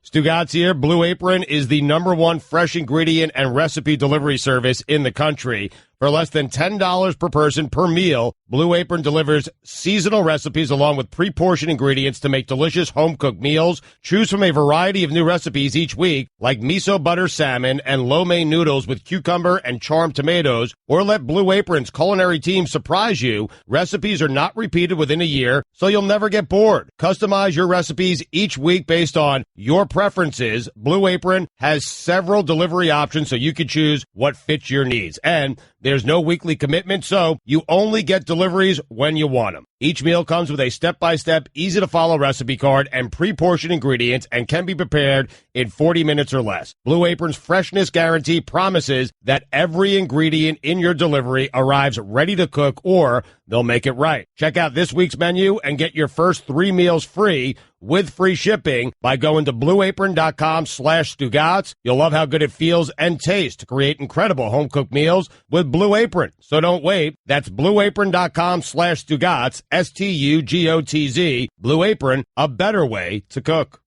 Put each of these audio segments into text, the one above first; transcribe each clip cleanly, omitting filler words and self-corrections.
Stugatz here. Blue Apron is the #1 fresh ingredient and recipe delivery service in the country. For less than $10 per person per meal, Blue Apron delivers seasonal recipes along with pre-portioned ingredients to make delicious home-cooked meals. Choose from a variety of new recipes each week, like miso butter salmon and lo mein noodles with cucumber and charmed tomatoes, or let Blue Apron's culinary team surprise you. Recipes are not repeated within a year, so you'll never get bored. Customize your recipes each week based on your preferences. Blue Apron has several delivery options so you can choose what fits your needs. And there's no weekly commitment, so you only get deliveries when you want them. Each meal comes with a step-by-step, easy-to-follow recipe card and pre-portioned ingredients and can be prepared in 40 minutes or less. Blue Apron's freshness guarantee promises that every ingredient in your delivery arrives ready to cook, or they'll make it right. Check out this week's menu and get your first 3 meals free with free shipping by going to blueapron.com/Stugatz. You'll love how good it feels and tastes to create incredible home-cooked meals with Blue Apron. So don't wait. That's blueapron.com/Stugatz, STUGOTZ. Blue Apron, a better way to cook.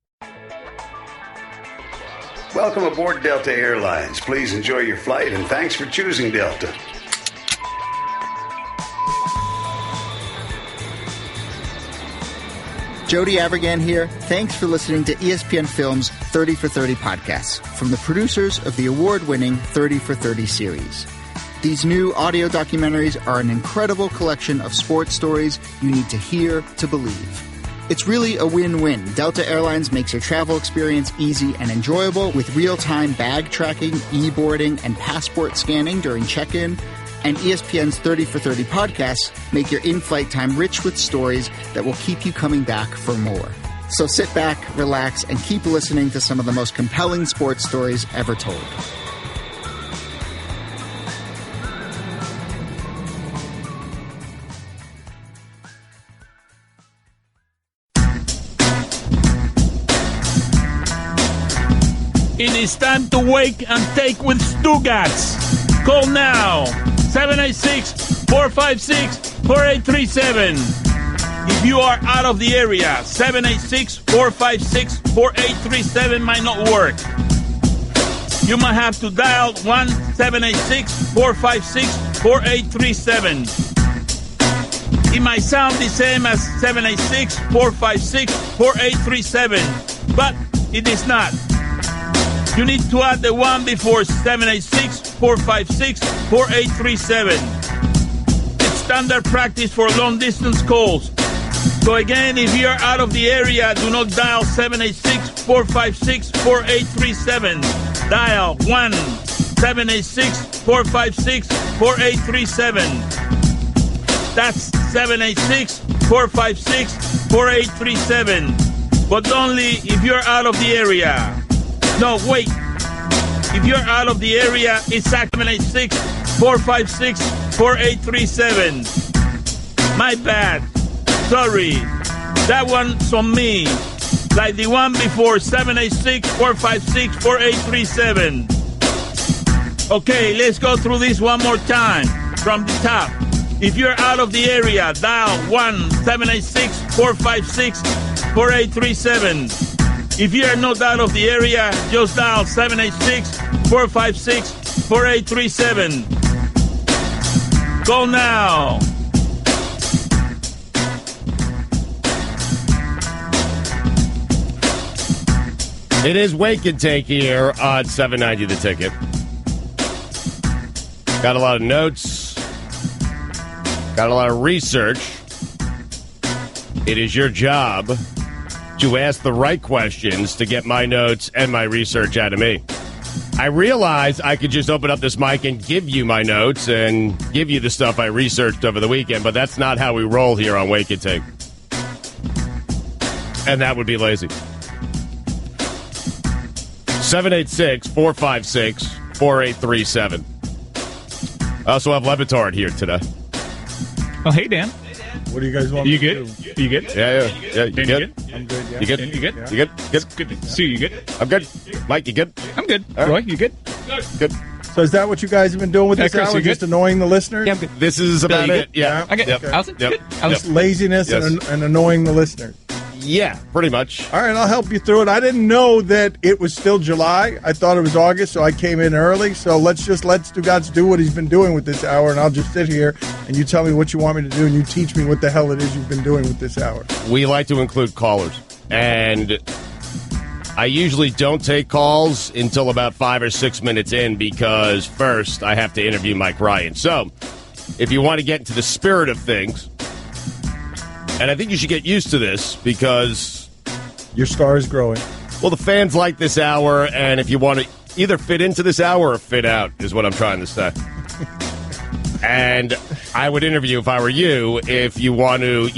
Welcome aboard Delta Airlines. Please enjoy your flight, and thanks for choosing Delta. Jody Avirgan here. Thanks for listening to ESPN Film's 30 for 30 podcasts from the producers of the award-winning 30 for 30 series. These new audio documentaries are an incredible collection of sports stories you need to hear to believe. It's really a win-win. Delta Airlines makes your travel experience easy and enjoyable with real-time bag tracking, e-boarding, and passport scanning during check-in. And ESPN's 30 for 30 podcasts make your in-flight time rich with stories that will keep you coming back for more. So sit back, relax, and keep listening to some of the most compelling sports stories ever told. It is time to wake and take with Stugatz. Call now. 786-456-4837. If you are out of the area, 786-456-4837 might not work. You might have to dial 1-786-456-4837. It might sound the same as 786-456-4837, but it is not. You need to add the one before 786-456-4837. It's standard practice for long-distance calls. So again, if you're out of the area, do not dial 786-456-4837. Dial 1-786-456-4837. That's 786-456-4837. But only if you're out of the area. No, wait. If you're out of the area, it's 786-456-4837. My bad. Sorry. That one's on me. Like the one before, 786-456-4837. Okay, let's go through this one more time from the top. If you're out of the area, dial 1-786-456-4837. If you are not out of the area, just dial 786-456-4837. Call now. It is Wake and Take here on 790 The Ticket. Got a lot of notes. Got a lot of research. It is your job to ask the right questions to get my notes and my research out of me. I realized I could just open up this mic and give you my notes and give you the stuff I researched over the weekend, but that's not how we roll here on Wake and Take. And that would be lazy. 786-456-4837. I also have Batard here today. Oh, hey, Dan. What do you guys want? You good? You good? Yeah. You good? I'm good. Yeah. You good? You good? You good? Good. Good. Sue, you good? I'm good. Mike, you good? I'm good. All right. Roy, you good? Good. So is that what you guys have been doing with this Chris, hour? you good? Just annoying the listeners? Yeah, I'm good. This is about Bill, you it. Yeah. Okay. Yep. Allison, Yep. good? Just laziness Yes. and annoying the listeners. Yeah, pretty much. All right, I'll help you through it. I didn't know that it was still July. I thought it was August, so I came in early. So let's Stugotz do what he's been doing with this hour, and I'll just sit here and you tell me what you want me to do, and you teach me what the hell it is you've been doing with this hour. We like to include callers, and I usually don't take calls until about 5 or 6 minutes in because first I have to interview Mike Ryan. So if you want to get into the spirit of things, and I think you should get used to this because your star is growing. Well, the fans like this hour, and if you want to either fit into this hour or fit out is what I'm trying to say. And I would interview if I were you. If you want to,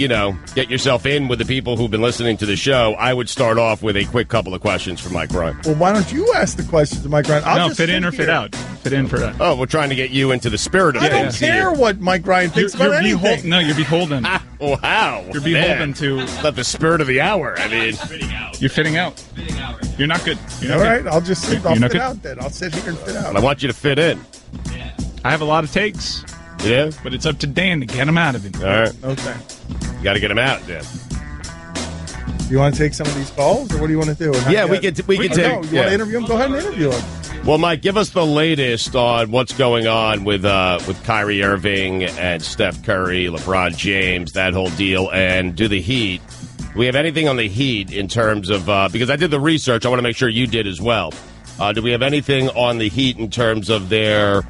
get yourself in with the people who've been listening to the show, I would start off with a quick couple of questions for Mike Ryan. Well, why don't you ask the questions to Mike Ryan? No, fit in or fit out. Fit in, fit out. Oh, we're trying to get you into the spirit of it. I don't care what Mike Ryan thinks about anything. You're beholden. Wow. You're beholden to... Not the spirit of the hour. I mean... You're fitting out. You're not good. All right, I'll just sit. I'll fit out then. I'll sit here and fit out. I want you to fit in. I have a lot of takes. Yeah? But it's up to Dan to get him out of it. All right. Okay. You got to get him out, Dan. You want to take some of these calls, or what do you want to do? Yeah, we can take... No, you want to interview him? Go ahead and interview him. Well, Mike, give us the latest on what's going on with Kyrie Irving and Steph Curry, LeBron James, that whole deal, and do the Heat. Do we have anything on the Heat in terms of because I did the research, I want to make sure you did as well. Do we have anything on the Heat in terms of their,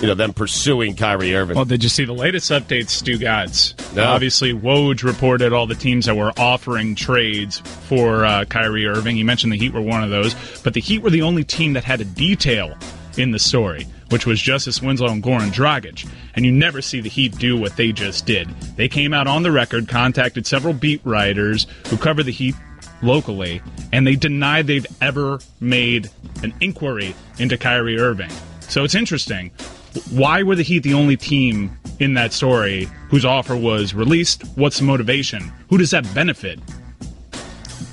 them pursuing Kyrie Irving? Well, did you see the latest updates, Stugotz? No. Obviously, Woj reported all the teams that were offering trades for Kyrie Irving. He mentioned the Heat were one of those, but the Heat were the only team that had a detail in the story, which was Justice Winslow and Goran Dragic. And you never see the Heat do what they just did. They came out on the record, contacted several beat writers who cover the Heat locally, and they denied they've ever made an inquiry into Kyrie Irving. So it's interesting. Why were the Heat the only team in that story whose offer was released? What's the motivation? Who does that benefit?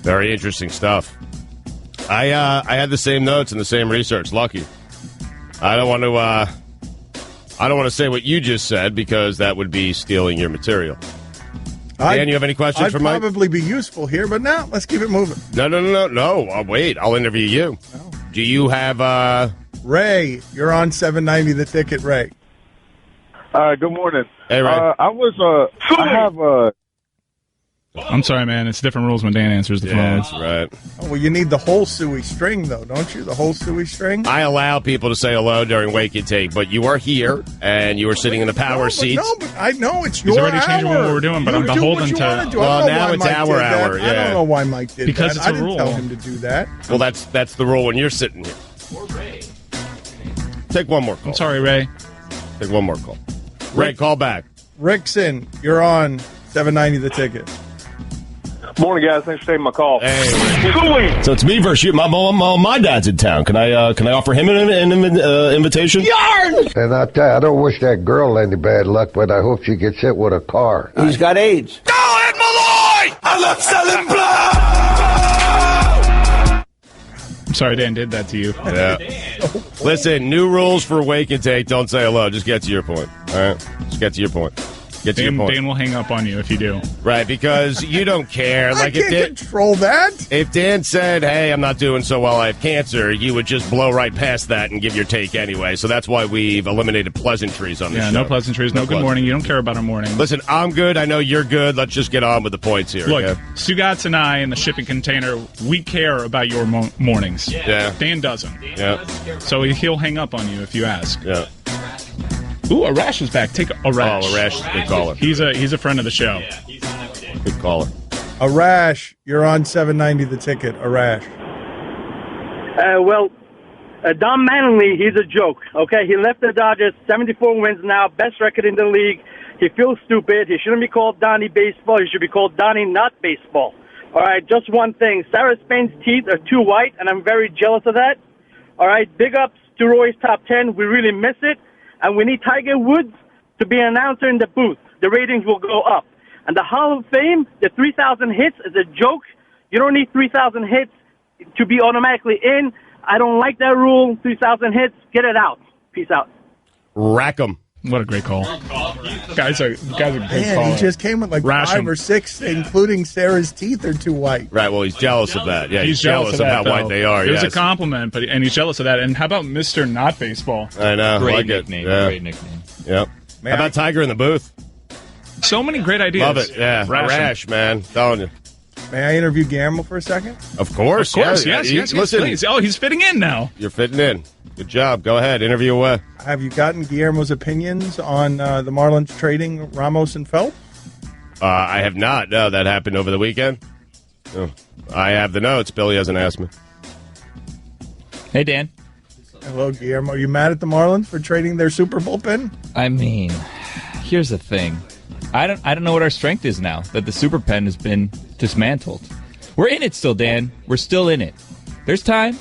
Very interesting stuff. I had the same notes and the same research. Lucky. I don't want to say what you just said because that would be stealing your material. Dan, you have any questions for Mike? I'd probably be useful here, but now let's keep it moving. No. Wait, I'll interview you. No. Do you have Ray? You're on 790 The Ticket, Ray. Good morning. Hey, Ray. I'm sorry, man. It's different rules when Dan answers the phone. That's right. Oh, well, you need the whole suey string, though, don't you? The whole suey string? I allow people to say hello during Wake and Take, but you are here, and you are sitting in the power seats. No, but I know it's your He's already hour. changing what we're doing, but I'm beholden to... Well, now it's our hour, yeah. I don't know why Mike did because that. It's a I rule. didn't tell him to do that. Well, that's the rule when you're sitting here. Or Ray. Take one more call. I'm sorry, Ray. Take one more call. Ray, call back. Rickson, you're on 790 The Ticket. Morning, guys. Thanks for taking my call. Hey. So it's me versus you. My dad's in town. Can I offer him an invitation? Yarn! And I tell you, I don't wish that girl any bad luck, but I hope she gets hit with a car. He's got AIDS. Go ahead, Malloy! I love selling blood! I'm sorry Dan did that to you. Yeah. Listen, new rules for Wake and Take. Don't say hello. Just get to your point. All right? Just get to your point. Get to your point. Dan will hang up on you if you do. Right, because you don't care. I can't control that. If Dan said, hey, I'm not doing so well, I have cancer, you would just blow right past that and give your take anyway. So that's why we've eliminated pleasantries on this show. Yeah, no pleasantries, no good morning. You don't care about our morning. Listen, I'm good. I know you're good. Let's just get on with the points here. Look, okay? Stugotz and I in the shipping container, we care about your mornings. Yeah. Dan doesn't. Yeah. So he'll hang up on you if you ask. Yeah. Ooh, Arash is back. Take Arash. Oh, Arash is a good caller. He's a friend of the show. Yeah, he's on every day. Good caller. Arash, you're on 790 The Ticket. Arash. Don Mattingly, he's a joke. Okay, he left the Dodgers, 74 wins now, best record in the league. He feels stupid. He shouldn't be called Donnie Baseball. He should be called Donnie Not Baseball. All right, just one thing. Sarah Spain's teeth are too white, and I'm very jealous of that. All right, big ups to Roy's Top 10. We really miss it. And we need Tiger Woods to be an announcer in the booth. The ratings will go up. And the Hall of Fame, the 3,000 hits is a joke. You don't need 3,000 hits to be automatically in. I don't like that rule. 3,000 hits, get it out. Peace out. Rack 'em. What a great call. Guys are good Man, call. he just came with like Ration. 5 or 6, including Sarah's teeth are too white. Right, well, he's jealous of that. Yeah, he's jealous of that, how white they are. It was yes. a compliment, and he's jealous of that. And how about Mr. Not Baseball? I know. Great like nickname. It. Yeah. Great nickname. Yep. How about Tiger in the booth? So many great ideas. Love it. Yeah. Rash, man. Telling you. May I interview Guillermo for a second? Of course. Yes. Listen, please. Oh, he's fitting in now. You're fitting in. Good job. Go ahead. Interview away. Have you gotten Guillermo's opinions on the Marlins trading Ramos and Phelps? I have not. No, that happened over the weekend. Oh, I have the notes. Billy hasn't asked me. Hey, Dan. Hello, Guillermo. Are you mad at the Marlins for trading their super bullpen? I mean, here's the thing. I don't know what our strength is now that the super pen has been dismantled. We're in it still, Dan. We're still in it. There's time.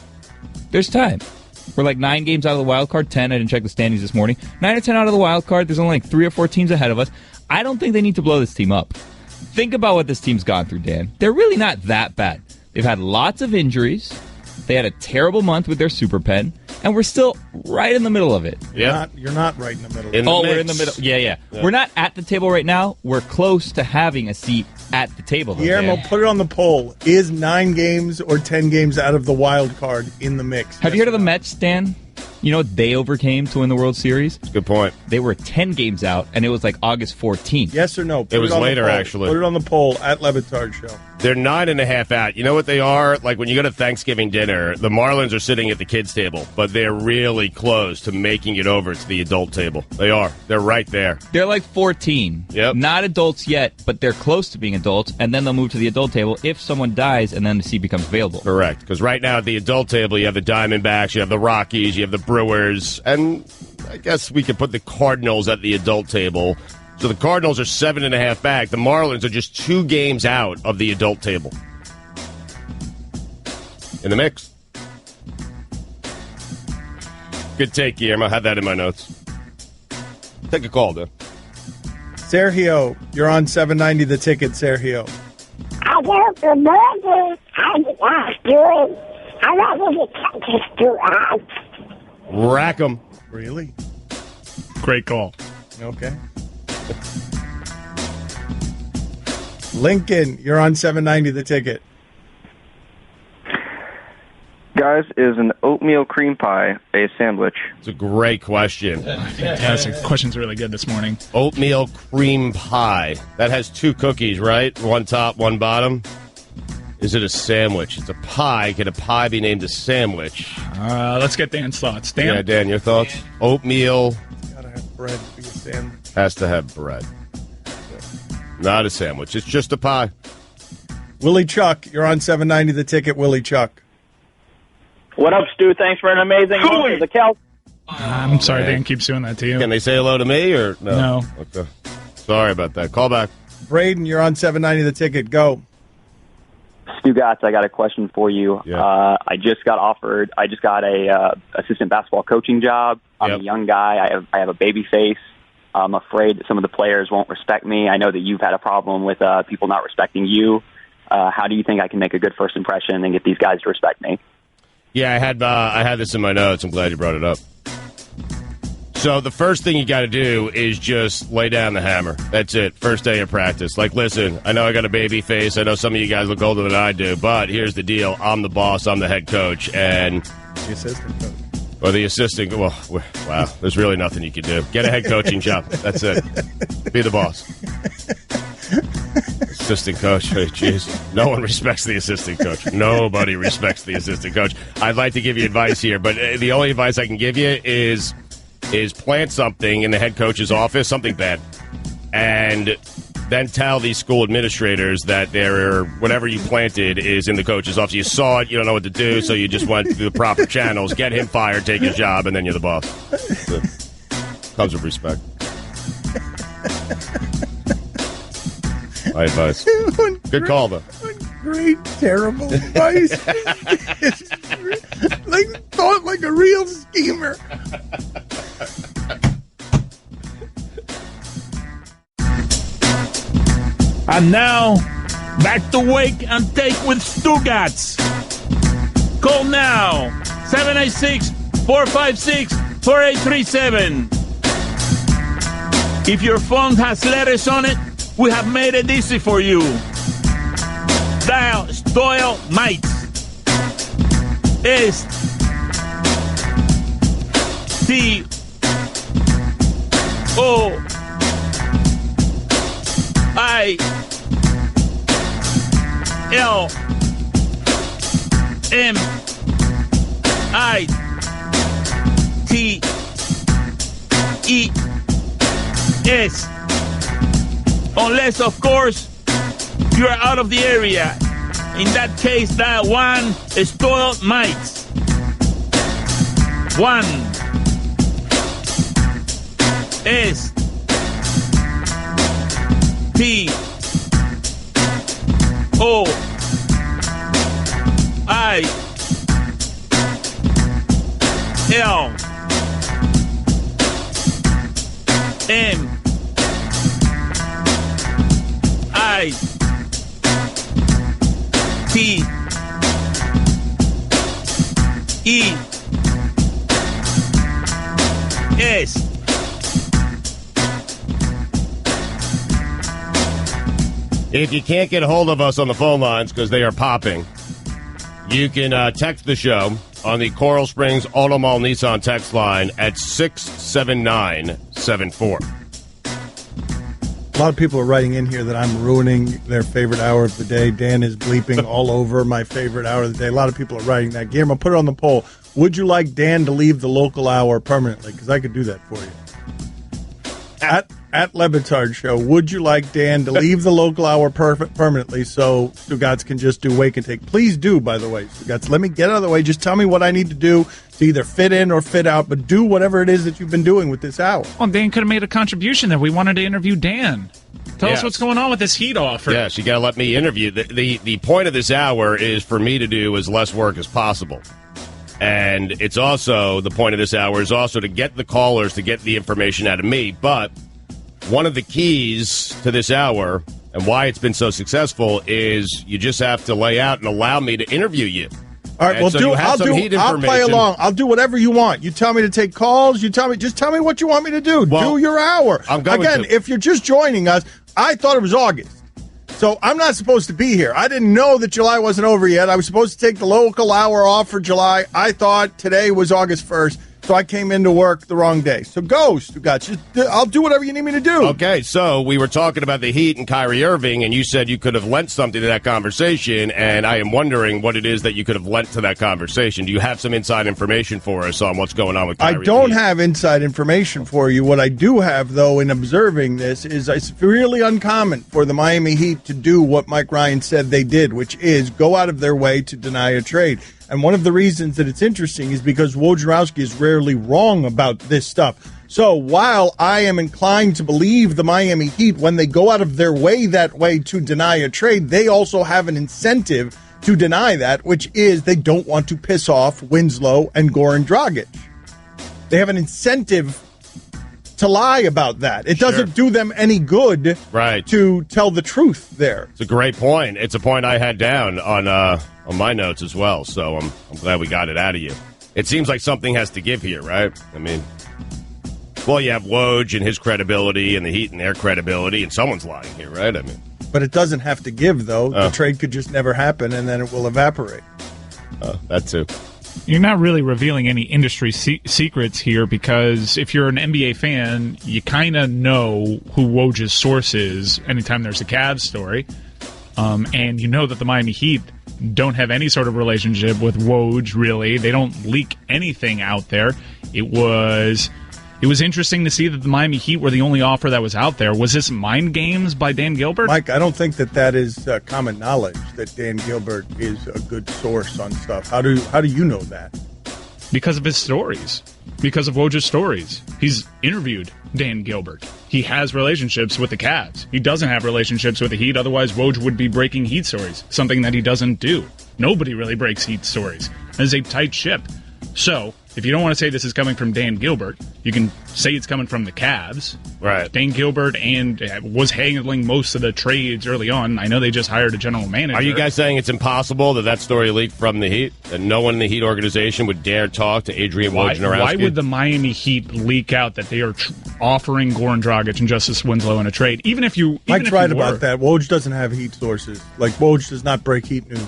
We're like 9 games out of the wild card, 10. I didn't check the standings this morning. 9 or 10 out of the wild card. There's only like 3 or 4 teams ahead of us. I don't think they need to blow this team up. Think about what this team's gone through, Dan. They're really not that bad. They've had lots of injuries. They had a terrible month with their super pen, and we're still right in the middle of it. You're not right in the middle. We're in the middle. Yeah. We're not at the table right now. We're close to having a seat at the table. Guillermo, put it on the poll. Is 9 games or 10 games out of the wild card in the mix? Have you heard of the Mets, Dan? You know what they overcame to win the World Series? Good point. They were 10 games out, and it was like August 14th. Yes or no? It was later, actually. Put it on the poll at Batard Show. They're 9.5 out. You know what they are? Like when you go to Thanksgiving dinner, the Marlins are sitting at the kids' table, but they're really close to making it over to the adult table. They are. They're right there. They're like 14. Yep. Not adults yet, but they're close to being adults, and then they'll move to the adult table if someone dies and then the seat becomes available. Correct. Because right now at the adult table, you have the Diamondbacks, you have the Rockies, you have the Brewers, and I guess we could put the Cardinals at the adult table. So the Cardinals are 7.5 back. The Marlins are just 2 games out of the adult table. In the mix. Good take, Guillermo. I had that in my notes. Take a call, dude. Sergio, you're on 790 The Ticket, Sergio. I don't remember how you guys doing. I don't think it's too hard. Rack 'em. Really? Great call. Okay. Lincoln, you're on 790 The Ticket. Guys, is an oatmeal cream pie a sandwich? It's a great question. Fantastic. Question's really good this morning. Oatmeal cream pie. That has 2 cookies, right? One top, one bottom. Is it a sandwich? It's a pie. Can a pie be named a sandwich? Let's get Dan's thoughts. Dan? Yeah, Dan, your thoughts? Oatmeal. It's got to have bread to be a sandwich. Has to have bread. Not a sandwich. It's just a pie. Willie Chuck, you're on 790 The Ticket, Willie Chuck. What up, Stu? Thanks for an amazing look at the Cal. I'm sorry Dan keeps doing that to you. Can they say hello to me or no? No. Okay. Sorry about that. Call back. Braden, you're on 790 The Ticket. Go. Stu Gatz, I got a question for you. Yeah. I just got a assistant basketball coaching job. I'm a young guy. I have a baby face. I'm afraid that some of the players won't respect me. I know that you've had a problem with people not respecting you. How do you think I can make a good first impression and get these guys to respect me? Yeah, I had this in my notes. I'm glad you brought it up. So the first thing you got to do is just lay down the hammer. That's it. First day of practice. Like, listen, I know I got a baby face. I know some of you guys look older than I do, but here's the deal. I'm the boss. I'm the head coach. And the assistant coach. Or the assistant. Well, wow. There's really nothing you can do. Get a head coaching job. That's it. Be the boss. Assistant coach. Hey, jeez. No one respects the assistant coach. Nobody respects the assistant coach. I'd like to give you advice here, but the only advice I can give you is plant something in the head coach's office, something bad, and then tell these school administrators that whatever you planted is in the coach's office. You saw it, you don't know what to do, so you just went through the proper channels, get him fired, take his job, and then you're the boss. So, comes with respect. My advice. Good call, though. Great, terrible advice. Thought like a real schemer. And now, back to Wake and Take with Stugatz. Call now, 786-456-4837. If your phone has letters on it, we have made it easy for you. Dial Stoil Mites. S T O I L M I T E S. Unless, of course, you are out of the area. In that case, dial 1 Stoil Mites. 1 S T O I L M I T E S. If you can't get a hold of us on the phone lines because they are popping, you can text the show on the Coral Springs Auto Mall Nissan text line at 67974. A lot of people are writing in here that I'm ruining their favorite hour of the day. Dan is bleeping all over my favorite hour of the day. A lot of people are writing that. Guillermo, put it on the poll. Would you like Dan to leave the local hour permanently? Because I could do that for you. At Batard Show, would you like Dan to leave the local hour permanently so Stugotz can just do wake and take? Please do, by the way, Stugotz. Let me get out of the way. Just tell me what I need to do to either fit in or fit out, but do whatever it is that you've been doing with this hour. Well, Dan could have made a contribution there. We wanted to interview Dan. Tell us what's going on with this heat offer. Yes, you got to let me interview. The point of this hour is for me to do as less work as possible. And it's also, the point of this hour is also to get the callers to get the information out of me. But one of the keys to this hour and why it's been so successful is you just have to lay out and allow me to interview you. All right, well, so I'll play along. I'll do whatever you want. You tell me to take calls. Just tell me what you want me to do. Do your hour. I'm going Again, to. If you're just joining us, I thought it was August. So I'm not supposed to be here. I didn't know that July wasn't over yet. I was supposed to take the local hour off for July. I thought today was August 1st. So I came into work the wrong day. So go, Stugotz. I'll do whatever you need me to do. Okay, so we were talking about the Heat and Kyrie Irving, and you said you could have lent something to that conversation, and I am wondering what it is that you could have lent to that conversation. Do you have some inside information for us on what's going on with Kyrie? I don't have inside information for you. What I do have, though, in observing this, is it's really uncommon for the Miami Heat to do what Mike Ryan said they did, which is go out of their way to deny a trade. And one of the reasons that it's interesting is because Wojnarowski is rarely wrong about this stuff. So while I am inclined to believe the Miami Heat, when they go out of their way that way to deny a trade, they also have an incentive to deny that, which is they don't want to piss off Winslow and Goran Dragic. They have an incentive to lie about that. It doesn't do them any good to tell the truth there. It's a great point. It's a point I had down on my notes as well, so I'm glad we got it out of you. It seems like something has to give here, right? I mean, well, you have Woj and his credibility and the Heat and their credibility, and someone's lying here, right? I mean, but it doesn't have to give, though. The trade could just never happen, and then it will evaporate. That too. You're not really revealing any industry secrets here because if you're an NBA fan, you kind of know who Woj's source is anytime there's a Cavs story. And you know that the Miami Heat don't have any sort of relationship with Woj, really. They don't leak anything out there. It was interesting to see that the Miami Heat were the only offer that was out there. Was this mind games by Dan Gilbert? Mike, I don't think that is common knowledge that Dan Gilbert is a good source on stuff. How do you know that? Because of his stories. Because of Woj's stories. He's interviewed Dan Gilbert. He has relationships with the Cavs. He doesn't have relationships with the Heat, otherwise Woj would be breaking Heat stories, something that he doesn't do. Nobody really breaks Heat stories. It's a tight ship. So, if you don't want to say this is coming from Dan Gilbert, you can say it's coming from the Cavs. Right. Dan Gilbert was handling most of the trades early on. I know they just hired a general manager. Are you guys saying it's impossible that story leaked from the Heat? That no one in the Heat organization would dare talk to Adrian Wojnarowski? Why would the Miami Heat leak out that they are offering Goran Dragic and Justice Winslow in a trade, even if you. Mike's right about that. Woj doesn't have Heat sources. Like, Woj does not break Heat news.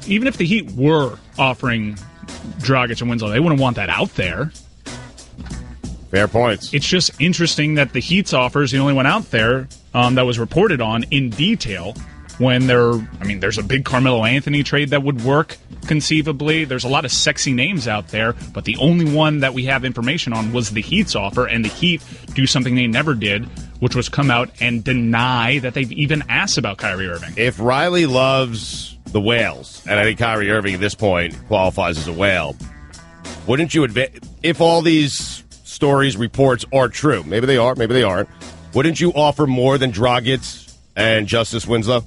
Even if the Heat were offering Dragic and Winslow, they wouldn't want that out there. Fair points. It's just interesting that the Heat's offer is the only one out there that was reported on in detail. When there's a big Carmelo Anthony trade that would work conceivably. There's a lot of sexy names out there, but the only one that we have information on was the Heat's offer, and the Heat do something they never did, which was come out and deny that they've even asked about Kyrie Irving. If Riley loves the whales, and I think Kyrie Irving at this point qualifies as a whale, wouldn't you if all these stories, reports are true, maybe they are, maybe they aren't, wouldn't you offer more than Dragic and Justice Winslow?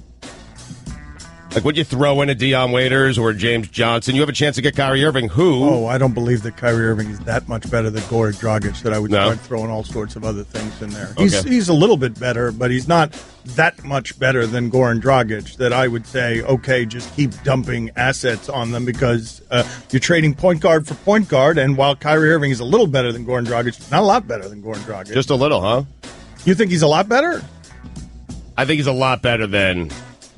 Like, would you throw in a Dion Waiters or a James Johnson? You have a chance to get Kyrie Irving, who... Oh, I don't believe that Kyrie Irving is that much better than Goran Dragic, that I would start throwing all sorts of other things in there. Okay. He's a little bit better, but he's not that much better than Goran Dragic that I would say, okay, just keep dumping assets on them because you're trading point guard for point guard, and while Kyrie Irving is a little better than Goran Dragic, not a lot better than Goran Dragic. Just a little, huh? You think he's a lot better? I think he's a lot better than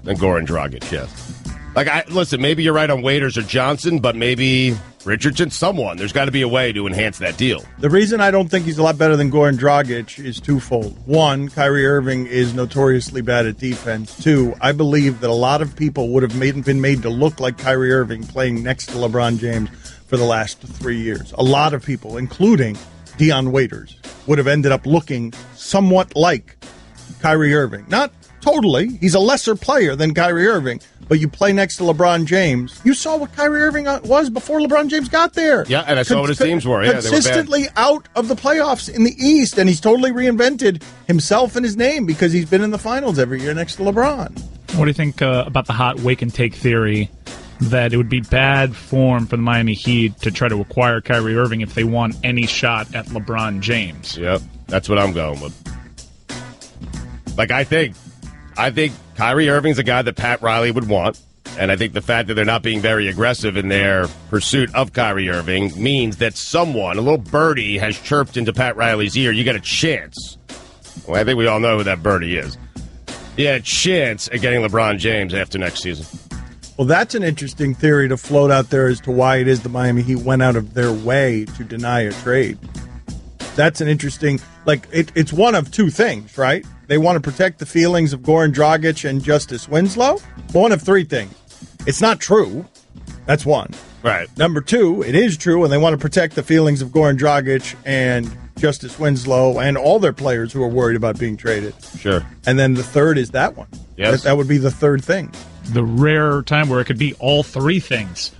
Goran Dragic, yes. Listen, maybe you're right on Waiters or Johnson, but maybe Richardson, someone. There's got to be a way to enhance that deal. The reason I don't think he's a lot better than Goran Dragic is twofold. One, Kyrie Irving is notoriously bad at defense. Two, I believe that a lot of people would have been made to look like Kyrie Irving playing next to LeBron James for the last 3 years. A lot of people, including Dion Waiters, would have ended up looking somewhat like Kyrie Irving. Not totally. He's a lesser player than Kyrie Irving, but you play next to LeBron James. You saw what Kyrie Irving was before LeBron James got there. Yeah, and I saw what his teams were. Yeah, consistently they were bad. Out of the playoffs in the East, and he's totally reinvented himself and his name because he's been in the finals every year next to LeBron. What do you think about the hot wake and take theory that it would be bad form for the Miami Heat to try to acquire Kyrie Irving if they want any shot at LeBron James? Yep, that's what I'm going with. I think Kyrie Irving's a guy that Pat Riley would want, and I think the fact that they're not being very aggressive in their pursuit of Kyrie Irving means that someone, a little birdie, has chirped into Pat Riley's ear, you got a chance. Well, I think we all know who that birdie is. Yeah, a chance at getting LeBron James after next season. Well, that's an interesting theory to float out there as to why it is the Miami Heat went out of their way to deny a trade. That's an interesting, it's one of two things, right? They want to protect the feelings of Goran Dragic and Justice Winslow. One of three things. It's not true. That's one. Right. Number two, it is true, and they want to protect the feelings of Goran Dragic and Justice Winslow and all their players who are worried about being traded. Sure. And then the third is that one. Yes. That would be the third thing. The rare time where it could be all three things.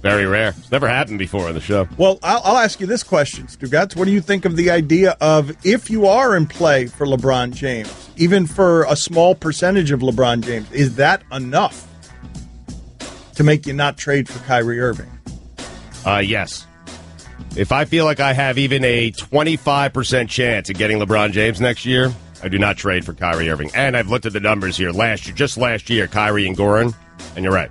Very rare. It's never happened before on the show. Well, I'll ask you this question, Stugotz. What do you think of the idea of if you are in play for LeBron James, even for a small percentage of LeBron James, is that enough to make you not trade for Kyrie Irving? Yes. If I feel like I have even a 25% chance of getting LeBron James next year, I do not trade for Kyrie Irving. And I've looked at the numbers here. Just last year, Kyrie and Goran, and you're right.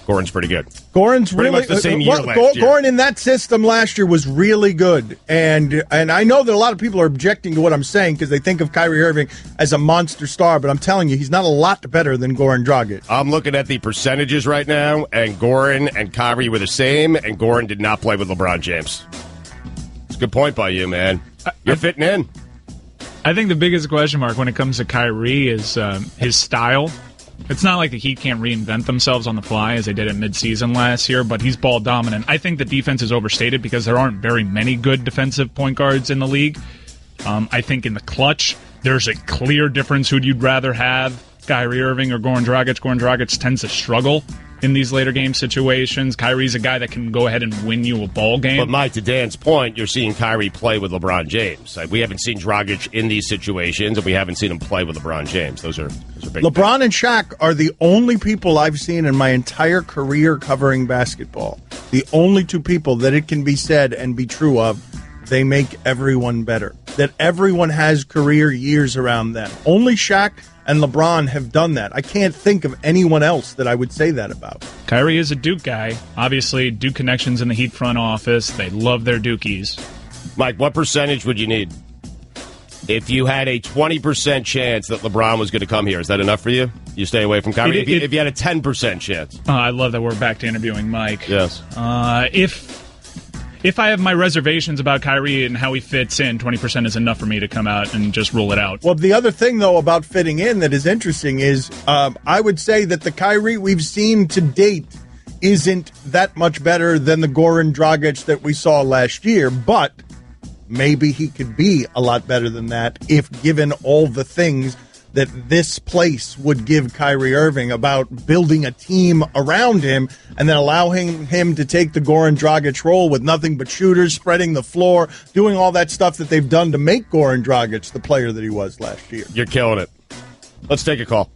Goran's pretty good. Goran's pretty really much the same year last year. Goran in that system last year was really good, and I know that a lot of people are objecting to what I'm saying because they think of Kyrie Irving as a monster star, but I'm telling you, he's not a lot better than Goran Dragic. I'm looking at the percentages right now, and Goran and Kyrie were the same, and Goran did not play with LeBron James. It's a good point by you, man. You're fitting in. I think the biggest question mark when it comes to Kyrie is his style. It's not like the Heat can't reinvent themselves on the fly as they did at midseason last year, but he's ball dominant. I think the defense is overstated because there aren't very many good defensive point guards in the league. I think in the clutch, there's a clear difference who you'd rather have, Kyrie Irving or Goran Dragic. Goran Dragic tends to struggle in these later game situations. Kyrie's a guy that can go ahead and win you a ball game. But Mike, to Dan's point, you're seeing Kyrie play with LeBron James. We haven't seen Dragic in these situations, and we haven't seen him play with LeBron James. Those are big LeBron and Shaq are the only people I've seen in my entire career covering basketball. The only two people that it can be said and be true of, they make everyone better. That everyone has career years around them. Only Shaq and LeBron have done that. I can't think of anyone else that I would say that about. Kyrie is a Duke guy. Obviously, Duke connections in the Heat front office. They love their Dukies. Mike, what percentage would you need? If you had a 20% chance that LeBron was going to come here, is that enough for you? You stay away from Kyrie? If you had a 10% chance. I love that we're back to interviewing Mike. Yes. If I have my reservations about Kyrie and how he fits in, 20% is enough for me to come out and just rule it out. Well, the other thing, though, about fitting in that is interesting is I would say that the Kyrie we've seen to date isn't that much better than the Goran Dragic that we saw last year, but maybe he could be a lot better than that if given all the things that this place would give Kyrie Irving about building a team around him and then allowing him to take the Goran Dragic role with nothing but shooters, spreading the floor, doing all that stuff that they've done to make Goran Dragic the player that he was last year. You're killing it. Let's take a call.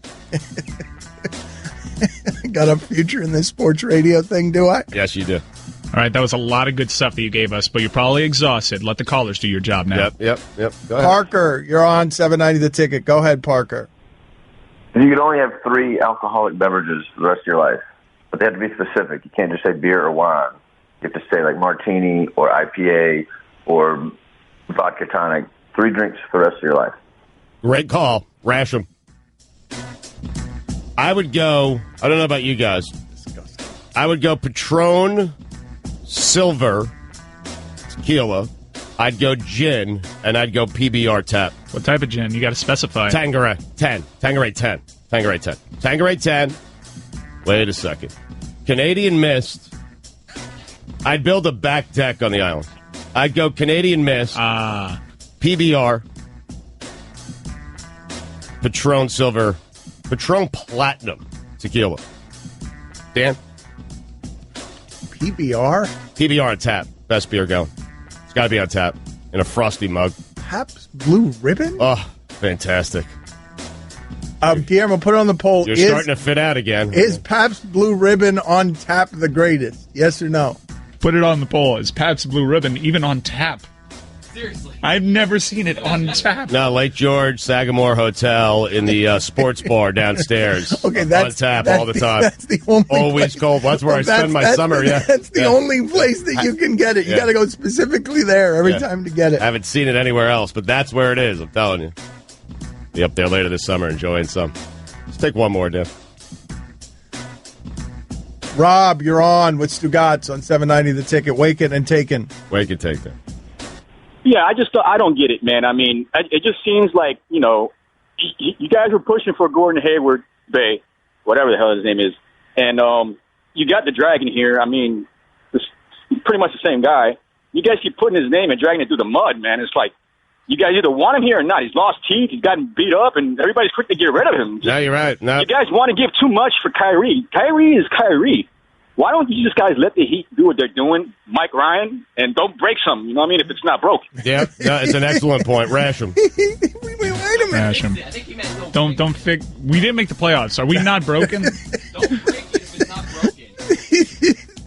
Got a future in this sports radio thing, do I? Yes, you do. All right, that was a lot of good stuff that you gave us, but you're probably exhausted. Let the callers do your job now. Yep. Go ahead. Parker, you're on 790 The Ticket. Go ahead, Parker. You can only have 3 alcoholic beverages for the rest of your life, but they have to be specific. You can't just say beer or wine. You have to say like martini or IPA or vodka tonic. 3 drinks for the rest of your life. Great call. Rash them. I would go, I don't know about you guys. Disgusting. I would go Patron Silver tequila. I'd go gin, and I'd go PBR tap. What type of gin? You got to specify. Tanqueray 10. Tanqueray 10. Tanqueray 10. Tanqueray 10. Wait a second. Canadian Mist. I'd build a back deck on the island. I'd go Canadian Mist. PBR. Patron Silver. Patron Platinum tequila. Dan? PBR? PBR on tap. Best beer going. It's got to be on tap in a frosty mug. Pabst Blue Ribbon? Oh, fantastic. Guillermo, put it on the poll. You're starting to fit out again. Is Pabst Blue Ribbon on tap the greatest? Yes or no? Put it on the poll. Is Pabst Blue Ribbon even on tap? Seriously. I've never seen it on tap. No, Lake George, Sagamore Hotel in the sports bar downstairs. Okay, that's on tap all the time. That's the only always place. cold. That's where I spend my summer. Yeah, That's the only place that you can get it. You got to go specifically there every time to get it. I haven't seen it anywhere else, but that's where it is. I'm telling you. Be up there later this summer enjoying some. Let's take one more, Dan. Rob, you're on with Stugotz on 790 The Ticket. Wake it and take it. Wake it, take it. Yeah, I don't get it, man. I mean, it just seems like, you guys were pushing for Gordon Hayward Bay, whatever the hell his name is, and you got the Dragon here. I mean, it's pretty much the same guy. You guys keep putting his name and dragging it through the mud, man. It's like you guys either want him here or not. He's lost teeth. He's gotten beat up, and everybody's quick to get rid of him. No, you're right. No. You guys want to give too much for Kyrie. Kyrie is Kyrie. Why don't you just guys let the Heat do what they're doing, Mike Ryan, and don't break something, you know what I mean, if it's not broke? Yeah, no, it's an excellent point. Rash him. Wait a minute. Rash him. Don't we didn't make the playoffs. Are we not broken? Don't break it if it's not broken.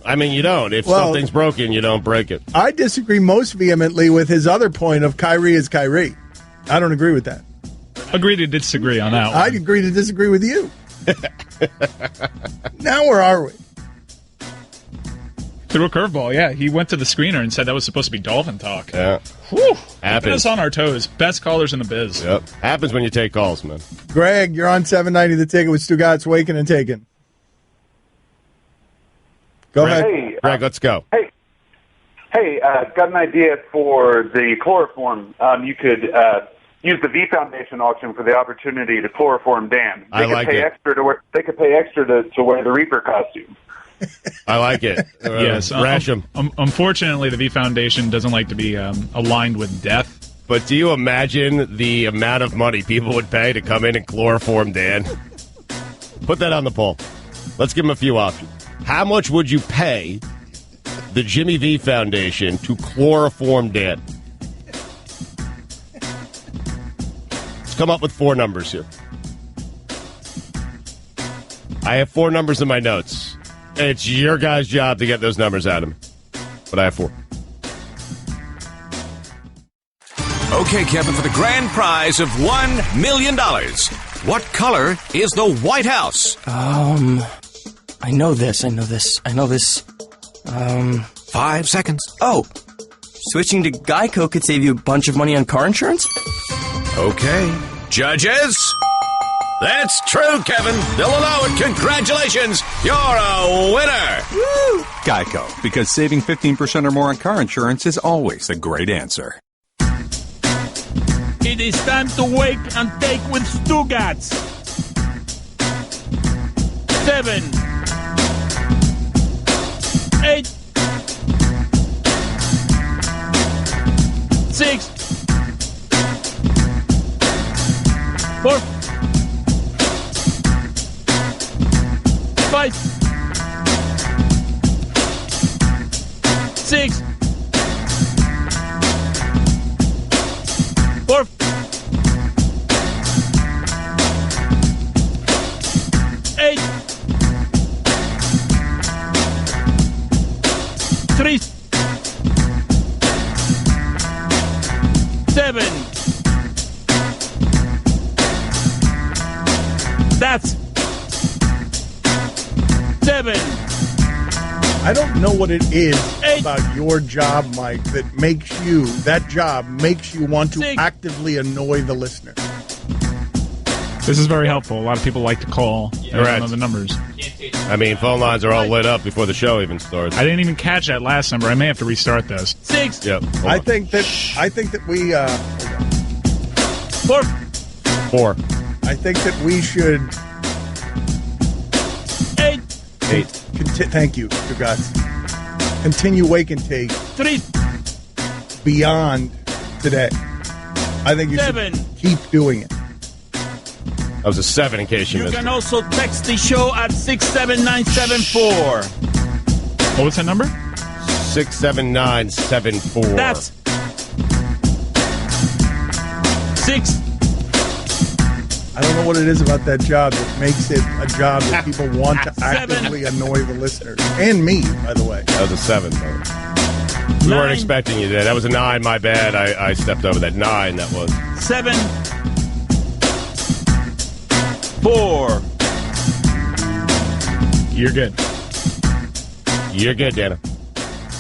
I mean, you don't. If something's broken, you don't break it. I disagree most vehemently with his other point of Kyrie is Kyrie. I don't agree with that. Agree to disagree on that one. I agree to disagree with you. Now where are we? Threw a curveball, yeah. He went to the screener and said that was supposed to be Dolphin talk. Yeah. Whew. Put Happens. us on our toes. Best callers in the biz. Yep. Happens when you take calls, man. Greg, you're on 790 The Ticket with Stugotz, Waking and Taken. Go ahead. Hey, Greg, let's go. Hey, got an idea for the chloroform. You could use the V Foundation auction for the opportunity to chloroform Dan. They could pay extra to wear the Reaper costume. I like it. Yes. Rash him. Unfortunately, the V Foundation doesn't like to be aligned with death. But do you imagine the amount of money people would pay to come in and chloroform Dan? Put that on the poll. Let's give him a few options. How much would you pay the Jimmy V Foundation to chloroform Dan? Let's come up with 4 numbers here. I have 4 numbers in my notes. It's your guys' job to get those numbers out of me. But I have 4. Okay, Kevin, for the grand prize of $1 million, what color is the White House? I know this. 5 seconds. Oh, switching to Geico could save you a bunch of money on car insurance? Okay. Judges? That's true, Kevin. They'll allow it. Congratulations. You're a winner. Woo! Geico, because saving 15% or more on car insurance is always a great answer. It is time to wake and take with Stugatz. 7, 8, 6, 4, 5, 6, 4, 8, 3, 7. That's 7. I don't know what it is about your job, Mike, that job makes you want to actively annoy the listener. This is very helpful. A lot of people like to call and know the numbers. I mean, phone lines are all lit up before the show even starts. I didn't even catch that last number. I may have to restart those. 6. Yep. I think that we 4. 4. I think that we should 8. Thank you, you guys. Continue Wake and Take 3. beyond today. I think you 7. should keep doing it. That was a 7 in case you missed can it. also text the show at 67974. What was that number? 67974. That's 6. I don't know what it is about that job that makes it a job that people want to actively annoy the listeners. And me, by the way. That was a 7, though. We weren't expecting you there. That was a 9, my bad. I stepped over that. 9, that was. 7, 4. You're good. You're good, Dana.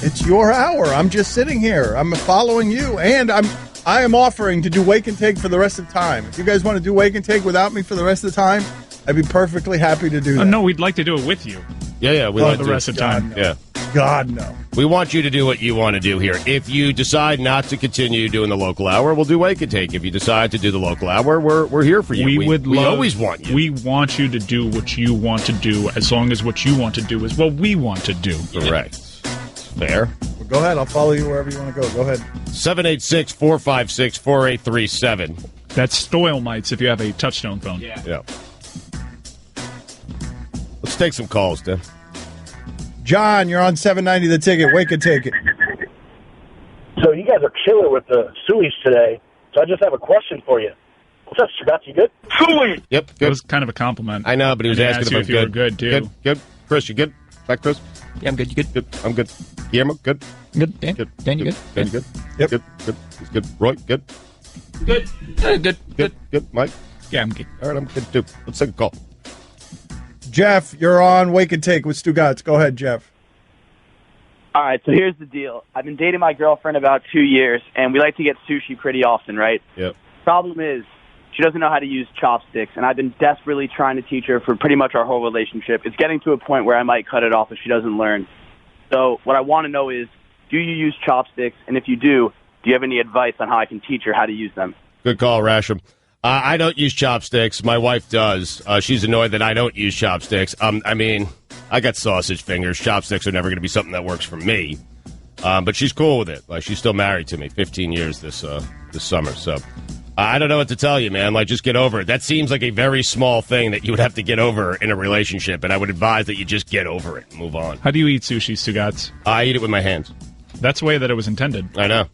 It's your hour. I'm just sitting here. I'm following you, and I am offering to do Wake and Take for the rest of the time. If you guys want to do Wake and Take without me for the rest of the time, I'd be perfectly happy to do that. No, we'd like to do it with you. Yeah, we for like the to. rest of the time. God, no. Yeah. God, no. We want you to do what you want to do here. If you decide not to continue doing the local hour, we'll do Wake and Take. If you decide to do the local hour, we're here for you. We always want you. We want you to do what you want to do, as long as what you want to do is what we want to do. Correct. Fair. Well, go ahead. I'll follow you wherever you want to go. Go ahead. 786-456-4837. That's Stoilmites if you have a touchtone phone. Yeah. Let's take some calls, Dan. John, you're on 790 The Ticket. Wake and Take it. So you guys are killer with the suies today. So I just have a question for you. What's up, Shabbat? You good? Suey! Yep, good. It was kind of a compliment. I know, but he was asking you if you I'm were good, too. Good. Chris, you good? Back, Chris? Yeah, I'm good. You good? Good. I'm good. Guillermo, good? Good. Dan? Good. Dan, you good? Dan, you good? Yep. Good. He's good. Roy, good? Good. Good. Mike? Yeah, I'm good. All right, I'm good, too. Let's take a call. Jeff, you're on Wake and Take with Stugatz. Go ahead, Jeff. All right, so here's the deal. I've been dating my girlfriend about 2 years, and we like to get sushi pretty often, right? Yep. Problem is, she doesn't know how to use chopsticks, and I've been desperately trying to teach her for pretty much our whole relationship. It's getting to a point where I might cut it off if she doesn't learn. So what I want to know is, do you use chopsticks? And if you do you have any advice on how I can teach her how to use them? Good call, Rasham. I don't use chopsticks. My wife does. She's annoyed that I don't use chopsticks. I mean, I got sausage fingers. Chopsticks are never going to be something that works for me. But she's cool with it. Like, she's still married to me, 15 years this summer. So I don't know what to tell you, man. Like, just get over it. That seems like a very small thing that you would have to get over in a relationship, and I would advise that you just get over it and move on. How do you eat sushi, Stugatz? I eat it with my hands. That's the way that it was intended. I know,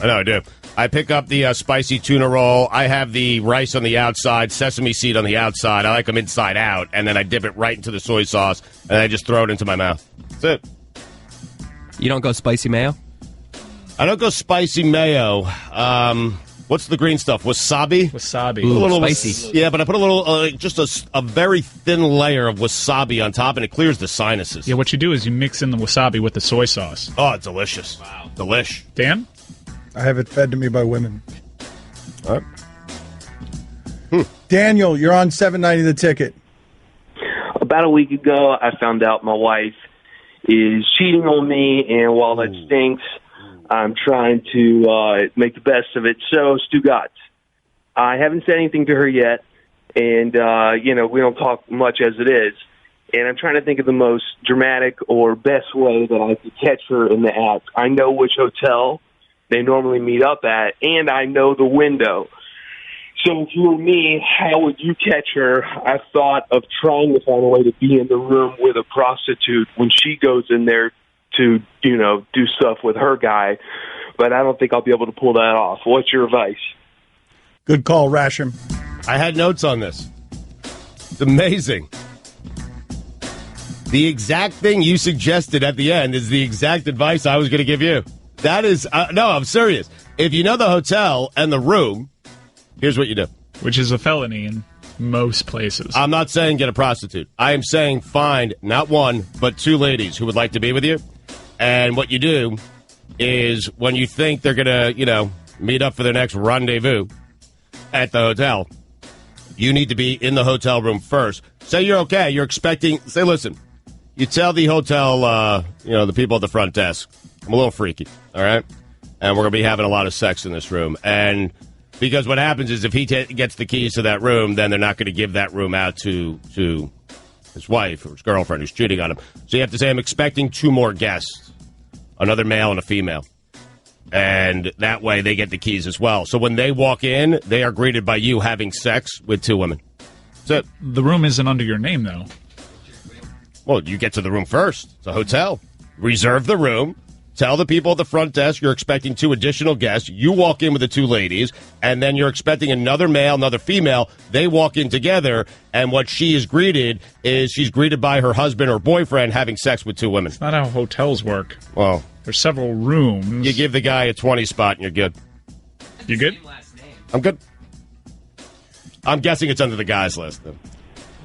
I do. I pick up the spicy tuna roll. I have the rice on the outside, sesame seed on the outside. I like them inside out, and then I dip it right into the soy sauce, and I just throw it into my mouth. That's it. You don't go spicy mayo? I don't go spicy mayo. What's the green stuff? Wasabi? Wasabi. Put a little spicy. Yeah, but I put a little, just a very thin layer of wasabi on top, and it clears the sinuses. Yeah, what you do is you mix in the wasabi with the soy sauce. Oh, delicious. Wow. Delish. Dan? I have it fed to me by women. All right. Daniel, you're on $7.90 the ticket. About a week ago, I found out my wife is cheating on me, and while that stinks, I'm trying to make the best of it. So, Stugatz, I haven't said anything to her yet, and, we don't talk much as it is. And I'm trying to think of the most dramatic or best way that I could catch her in the act. I know which hotel they normally meet up at, and I know the window. So if you were me, how would you catch her? I thought of trying to find a way to be in the room with a prostitute when she goes in there to, do stuff with her guy, but I don't think I'll be able to pull that off. What's your advice? Good call, Rasham. I had notes on this. It's amazing. The exact thing you suggested at the end is the exact advice I was going to give you. That is, no, I'm serious. If you know the hotel and the room, here's what you do. Which is a felony in most places. I'm not saying get a prostitute. I am saying find not one, but two ladies who would like to be with you. And what you do is when you think they're going to, meet up for their next rendezvous at the hotel, you need to be in the hotel room first. Say you're okay. You're expecting, say, listen, you tell the hotel, the people at the front desk, I'm a little freaky, all right? And we're going to be having a lot of sex in this room. And because what happens is if he gets the keys to that room, then they're not going to give that room out to his wife or his girlfriend who's cheating on him. So you have to say, I'm expecting two more guests, another male and a female. And that way they get the keys as well. So when they walk in, they are greeted by you having sex with two women. That's it. The room isn't under your name, though. Well, you get to the room first. It's a hotel. Reserve the room. Tell the people at the front desk you're expecting two additional guests. You walk in with the two ladies, and then you're expecting another male, another female. They walk in together, and what she is greeted is she's greeted by her husband or boyfriend having sex with two women. It's not how hotels work. Well, there's several rooms. You give the guy a 20 spot, and you're good. You good? I'm good. I'm guessing it's under the guy's list, then.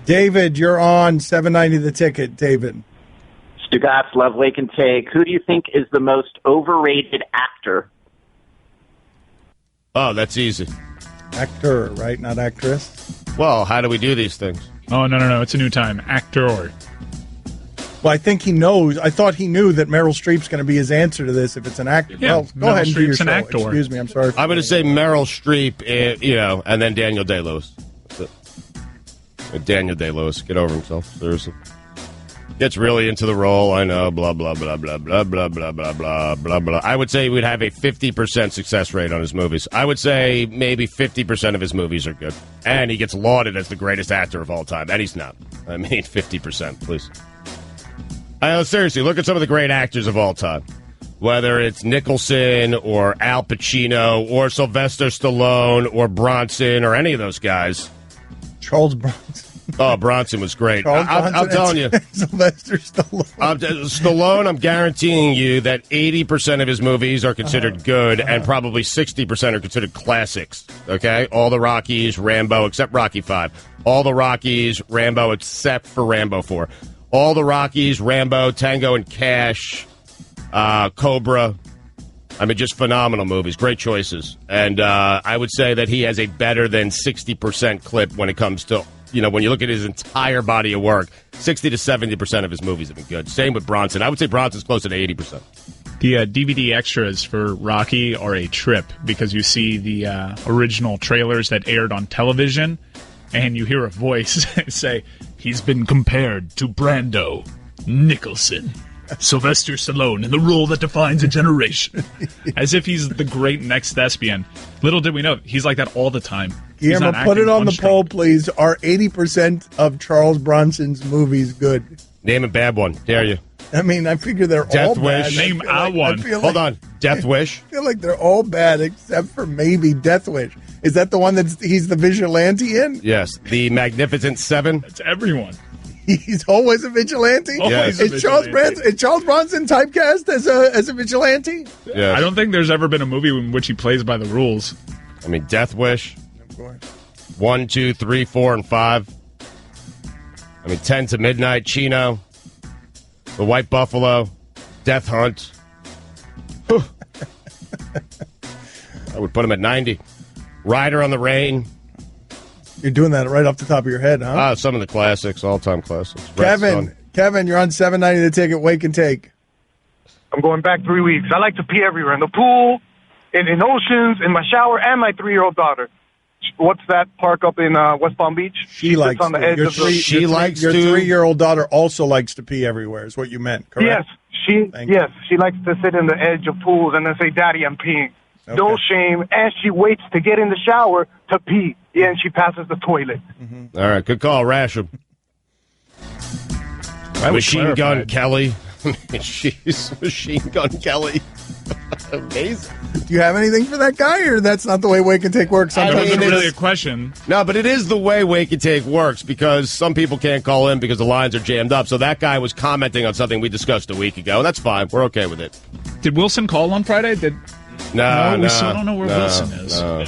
David, you're on $7.90 the ticket, David. Stugatz, Love, Lake, and Take. Who do you think is the most overrated actor? Oh, that's easy. Actor, right? Not actress? Well, how do we do these things? Oh, no. It's a new time. Actor. Well, I think he knows. I thought he knew that Meryl Streep's going to be his answer to this if it's an actor. Yeah, well, go ahead and do your Streep's an show. actor. Excuse me, I'm sorry. I'm going to say Meryl Streep, and then Daniel Day-Lewis. That's it. Daniel Day-Lewis, get over himself. Seriously. Gets really into the role. I know, blah, blah, blah, blah, blah, blah, blah, blah, blah, blah, blah. I would say we'd have a 50% success rate on his movies. I would say maybe 50% of his movies are good. And he gets lauded as the greatest actor of all time. And he's not. I mean, 50%, please. Seriously, look at some of the great actors of all time. Whether it's Nicholson or Al Pacino or Sylvester Stallone or Bronson or any of those guys. Charles Bronson. Oh, Bronson was great. I'm telling you. Sylvester Stallone. Stallone, I'm guaranteeing you that 80% of his movies are considered good and probably 60% are considered classics. Okay? All the Rockies, Rambo, except Rocky 5. All the Rockies, Rambo, except for Rambo 4. All the Rockies, Rambo, Tango and Cash, Cobra. I mean, just phenomenal movies. Great choices. And I would say that he has a better than 60% clip when it comes to, when you look at his entire body of work, 60 to 70% of his movies have been good. Same with Bronson. I would say Bronson's closer to 80%. The DVD extras for Rocky are a trip because you see the original trailers that aired on television, and you hear a voice say, he's been compared to Brando, Nicholson, Sylvester Stallone in the role that defines a generation. As if he's the great next thespian. Little did we know, he's like that all the time. Guillermo, put it on the poll, please. Are 80% of Charles Bronson's movies good? Name a bad one. Dare you. I mean, I figure they're Death all Wish. bad. Name a one. Hold on. Death Wish. I feel like they're all bad except for maybe Death Wish. Is that the one he's the vigilante in? Yes. The Magnificent Seven. That's everyone. He's always a vigilante? Yes. Is Charles Bronson typecast as a vigilante? Yes. I don't think there's ever been a movie in which he plays by the rules. I mean, Death Wish. Of course. 1, 2, 3, 4, and 5. I mean, 10 to Midnight, Chino. The White Buffalo. Death Hunt. I would put him at 90. Rider on the Rain. You're doing that right off the top of your head, huh? Some of the classics, all-time classics. Kevin, you're on 790 The Ticket. Wake and take. I'm going back 3 weeks. I like to pee everywhere, in the pool, in oceans, in my shower, and my 3-year-old daughter. What's that park up in West Palm Beach? She likes on the edge of the... Your 3-year-old daughter also likes to pee everywhere, is what you meant, correct? Yes, she likes to sit in the edge of pools and then say, "Daddy, I'm peeing." Okay. No shame, and she waits to get in the shower to pee. Yeah, and she passes the toilet. Mm-hmm. All right, good call, Rasham. Machine Gun Kelly. She's Machine Gun Kelly. Amazing. Do you have anything for that guy, or that's not the way Wake and Take works? That wasn't really a question. No, but it is the way Wake and Take works, because some people can't call in because the lines are jammed up. So that guy was commenting on something we discussed a week ago, and that's fine. We're okay with it. Did Wilson call on Friday? No, we still don't know where Wilson is. No,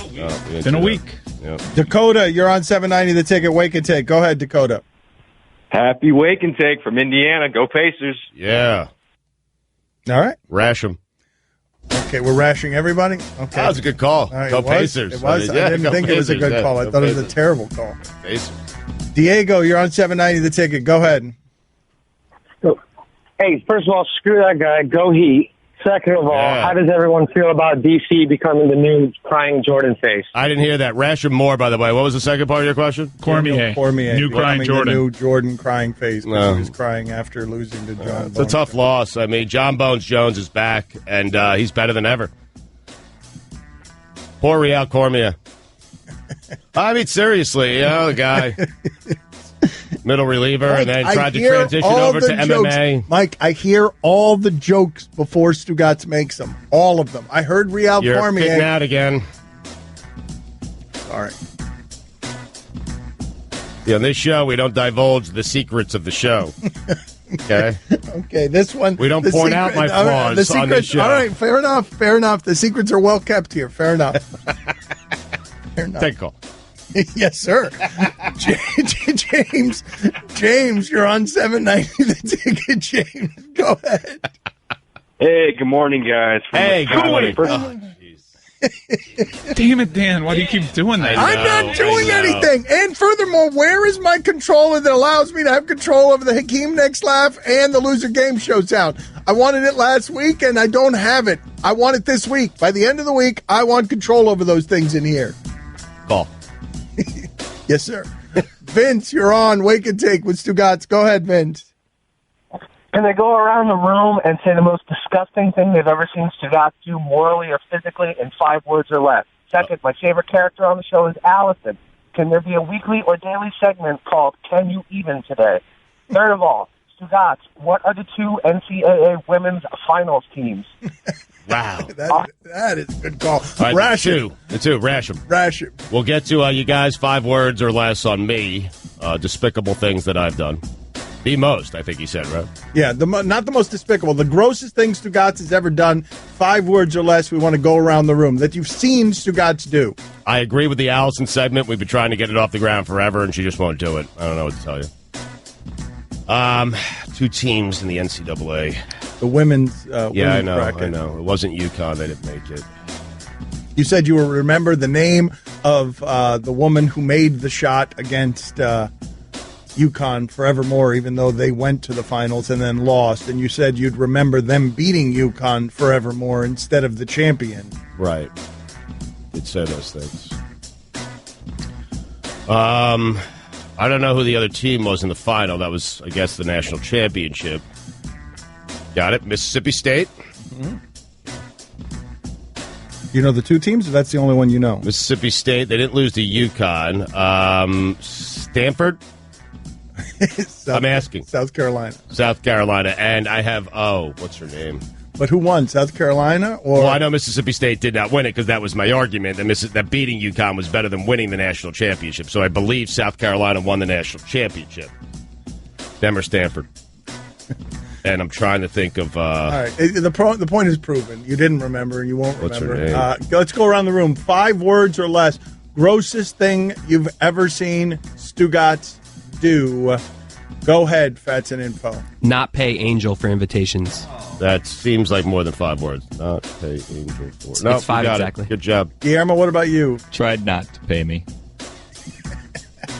been a week. Yep. Dakota, you're on 790 The Ticket. Wake and Take. Go ahead, Dakota. Happy Wake and Take from Indiana. Go Pacers. Yeah. All right. Rash 'em. Okay, we're rashing everybody? Okay. That was a good call. Right, Go Pacers. It was. I didn't think it was a good call. I thought it was a terrible call. Pacers. Diego, you're on 790 The Ticket. Go ahead. Hey, first of all, screw that guy. Go Heat. Second of all, how does everyone feel about DC becoming the new crying Jordan face? I didn't hear that. Rasham Moore, by the way. What was the second part of your question? Cormier. New crying Jordan. The new Jordan crying face. Because he was crying after losing to John It's a tough loss. I mean, John Bones Jones is back, and he's better than ever. Poor Real Cormier. I mean, seriously, the guy. Middle reliever, Mike, and then tried to transition over to MMA. Mike, I hear all the jokes before Stugatz makes them. All of them. I heard Real You're Cormier. kicking out again. All right. Yeah, on this show, we don't divulge the secrets of the show. Okay? Okay, this one. We don't point out my flaws on this show. All right, fair enough. Fair enough. The secrets are well kept here. Fair enough. Fair enough. Take a call. Yes, sir. James, you're on 790 The Ticket. James, go ahead. Hey, good morning, guys. Hey, good morning. Damn it, Dan. Why do you keep doing that? I'm not doing anything. And furthermore, where is my controller that allows me to have control over the Hakeem Next Laugh and the Loser Game Show sound? I wanted it last week, and I don't have it. I want it this week. By the end of the week, I want control over those things in here. Call. Yes, sir. Vince, you're on. Wake and Take with Stugatz. Go ahead, Vince. Can they go around the room and say the most disgusting thing they've ever seen Stugatz do morally or physically in 5 words or less? Second, my favorite character on the show is Allison. Can there be a weekly or daily segment called Can You Even Today? Third of all, Stugatz, what are the 2 NCAA women's finals teams? Wow. That is a good call. Right, Rasham. The two. Rasham. Rasham. We'll get to you guys 5 words or less on me. Despicable things that I've done. The most, I think he said, right? Yeah, not the most despicable. The grossest thing Stugatz has ever done. 5 words or less. We want to go around the room that you've seen Stugatz do. I agree with the Allison segment. We've been trying to get it off the ground forever, and she just won't do it. I don't know what to tell you. 2 teams in the NCAA. The women's yeah, women's bracket. I know. It wasn't UConn. They didn't make it. You said you will remember the name of the woman who made the shot against UConn forevermore, even though they went to the finals and then lost. And you said you'd remember them beating UConn forevermore instead of the champion. Right. Did say those things. I don't know who the other team was in the final. That was, I guess, the national championship. Got it. Mississippi State. Mm-hmm. You know the 2 teams, or that's the only one you know? Mississippi State. They didn't lose to UConn. Stanford. I'm asking. South Carolina. South Carolina. And I have, what's her name? But who won, South Carolina? Or well, I know Mississippi State did not win it because that was my argument. That beating UConn was better than winning the national championship. So I believe South Carolina won the national championship. Them or Stanford. And I'm trying to think of... All right. The point is proven. You didn't remember, and you won't What's her remember. name? Let's go around the room. 5 words or less. Grossest thing you've ever seen Stugotz do. Go ahead, Fats and Info. Not pay Angel for invitations. That seems like more than 5 words. Not pay Angel for... No, it's 5 exactly. Good job. Guillermo, what about you? Tried not to pay me.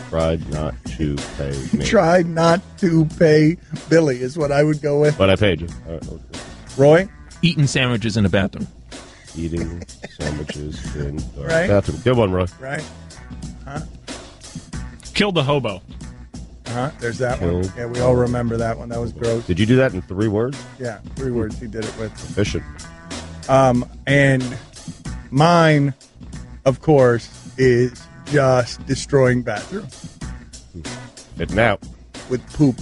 Tried not to pay me. Tried not to pay Billy is what I would go with. But I paid you. All right, okay. Roy? Eating sandwiches in a bathroom. Eating sandwiches in the Right. bathroom. Good one, Roy. Right. Huh? Killed the hobo. There's that one. Yeah, we all remember that one. That was gross. Did you do that in 3 words? Yeah, 3 words he did it with. Efficient. And mine, of course, is just destroying bathrooms. Fitting out. With poop.